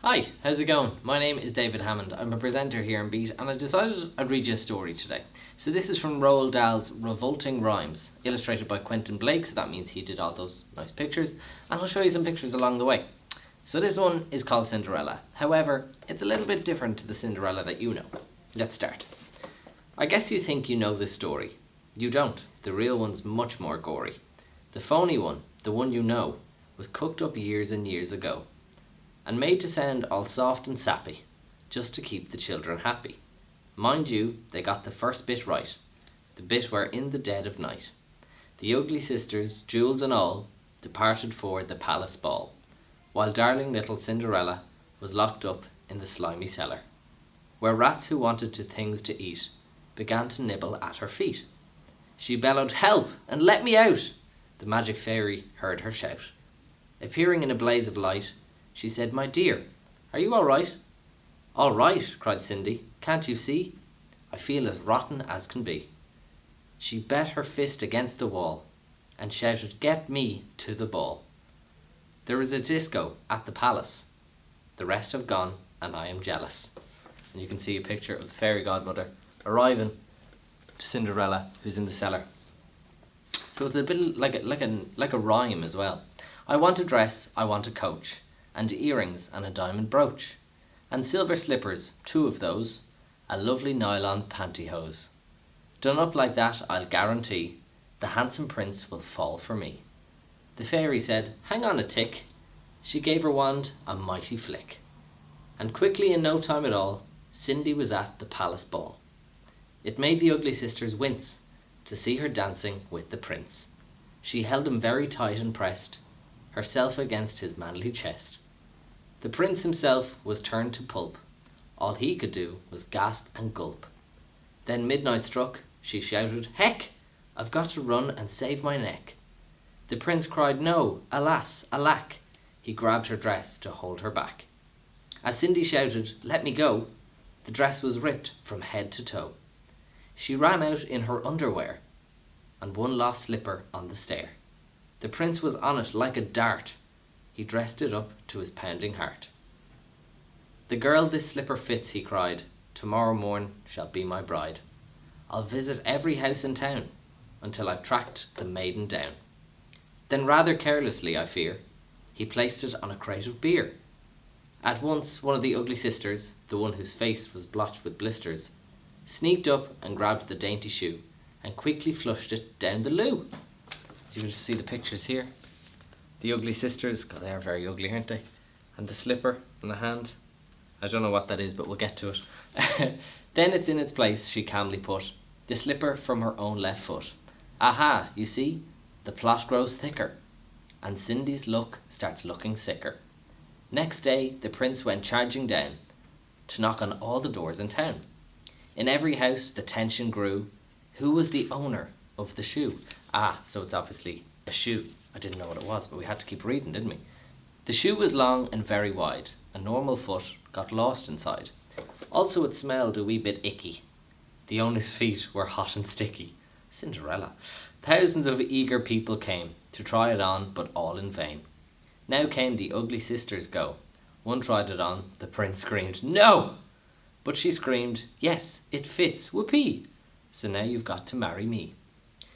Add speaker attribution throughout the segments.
Speaker 1: Hi, how's it going? My name is David Hammond. I'm a presenter here in Beat, and I decided I'd read you a story today. So this is from Roald Dahl's Revolting Rhymes, illustrated by Quentin Blake, so that means he did all those nice pictures, and I'll show you some pictures along the way. So this one is called Cinderella. However, it's a little bit different to the Cinderella that you know. Let's start. I guess you think you know this story. You don't. The real one's much more gory. The phony one, the one you know, was cooked up years and years ago, and made to sound all soft and sappy, just to keep the children happy. Mind you, they got the first bit right, the bit where in the dead of night, the ugly sisters, jewels and all, departed for the palace ball, while darling little Cinderella was locked up in the slimy cellar, where rats who wanted things to eat began to nibble at her feet. She bellowed, "Help, and let me out!" The magic fairy heard her shout. Appearing in a blaze of light, she said, "My dear, are you all right?" "All right," cried Cindy. "Can't you see? I feel as rotten as can be." She bet her fist against the wall and shouted, "Get me to the ball. There is a disco at the palace. The rest have gone and I am jealous." And you can see a picture of the fairy godmother arriving to Cinderella, who's in the cellar. So it's a bit like a rhyme as well. I want a dress, I want a coach, and earrings and a diamond brooch, and silver slippers, 2 of those, a lovely nylon pantyhose. Done up like that, I'll guarantee the handsome prince will fall for me. The fairy said, "Hang on a tick." She gave her wand a mighty flick, and quickly, in no time at all, Cindy was at the palace ball. It made the ugly sisters wince to see her dancing with the prince. She held him very tight and pressed herself against his manly chest. The prince himself was turned to pulp. All he could do was gasp and gulp. Then midnight struck. She shouted, "Heck! I've got to run and save my neck." The prince cried, "No, alas, alack." He grabbed her dress to hold her back. As Cindy shouted, "Let me go," the dress was ripped from head to toe. She ran out in her underwear and one lost slipper on the stair. The prince was on it like a dart. He dressed it up to his pounding heart. "The girl this slipper fits," he cried, "tomorrow morn shall be my bride. I'll visit every house in town until I've tracked the maiden down." Then rather carelessly, I fear, he placed it on a crate of beer. At once one of the ugly sisters, the one whose face was blotched with blisters, sneaked up and grabbed the dainty shoe and quickly flushed it down the loo. As you can just see the pictures here. The ugly sisters, God, they are very ugly, aren't they? And the slipper in the hand. I don't know what that is, but we'll get to it. Then it's in its place, she calmly put the slipper from her own left foot. Aha, you see, the plot grows thicker, and Cindy's luck starts looking sicker. Next day, the prince went charging down to knock on all the doors in town. In every house, the tension grew. Who was the owner of the shoe? Ah, so it's obviously a shoe. I didn't know what it was, but we had to keep reading, didn't we? The shoe was long and very wide. A normal foot got lost inside. Also, it smelled a wee bit icky. The owner's feet were hot and sticky. Cinderella. Thousands of eager people came to try it on, but all in vain. Now came the ugly sisters go. One tried it on. The prince screamed, "No!" But she screamed, "Yes, it fits, whoopee! So now you've got to marry me."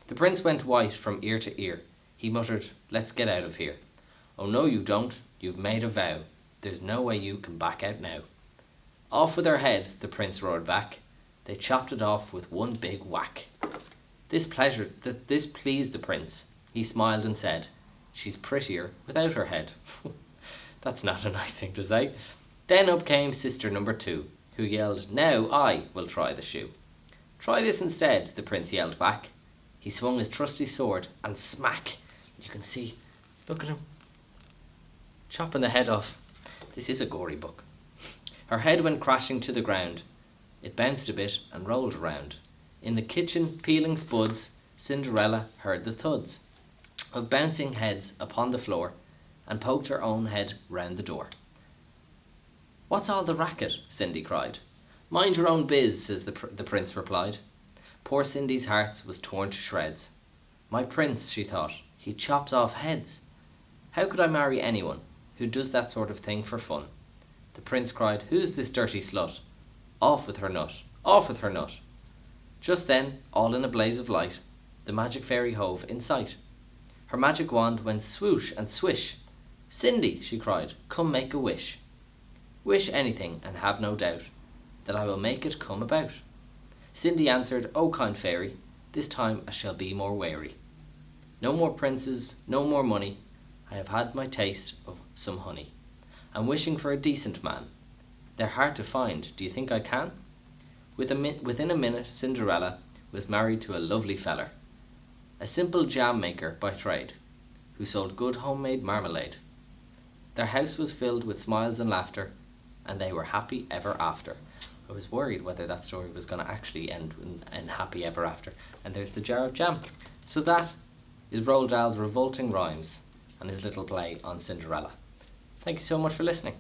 Speaker 1: The prince went white from ear to ear. He muttered, "Let's get out of here." "Oh no, you don't. You've made a vow. There's no way you can back out now." "Off with her head," the prince roared back. They chopped it off with one big whack. This pleased the prince. He smiled and said, "She's prettier without her head." That's not a nice thing to say. Then up came sister number 2, who yelled, "Now I will try the shoe." "Try this instead," the prince yelled back. He swung his trusty sword and smack. You can see, look at him, chopping the head off. This is a gory book. Her head went crashing to the ground. It bounced a bit and rolled around. In the kitchen, peeling spuds, Cinderella heard the thuds of bouncing heads upon the floor and poked her own head round the door. "What's all the racket?" Cindy cried. "Mind your own biz," says the prince replied. Poor Cindy's heart was torn to shreds. My prince, she thought, he chops off heads. How could I marry anyone who does that sort of thing for fun? The prince cried, "Who's this dirty slut? Off with her nut, off with her nut." Just then, all in a blaze of light, the magic fairy hove in sight. Her magic wand went swoosh and swish. "Cindy," she cried, "come make a wish. Wish anything, and have no doubt that I will make it come about." Cindy answered, "O kind fairy, this time I shall be more wary. No more princes, no more money. I have had my taste of some honey. I'm wishing for a decent man. They're hard to find. Do you think I can?" Within a minute, Cinderella was married to a lovely feller, a simple jam maker by trade, who sold good homemade marmalade. Their house was filled with smiles and laughter, and they were happy ever after. I was worried whether that story was going to actually end in happy ever after. And there's the jar of jam. So that is Roald Dahl's Revolting Rhymes and his little play on Cinderella. Thank you so much for listening.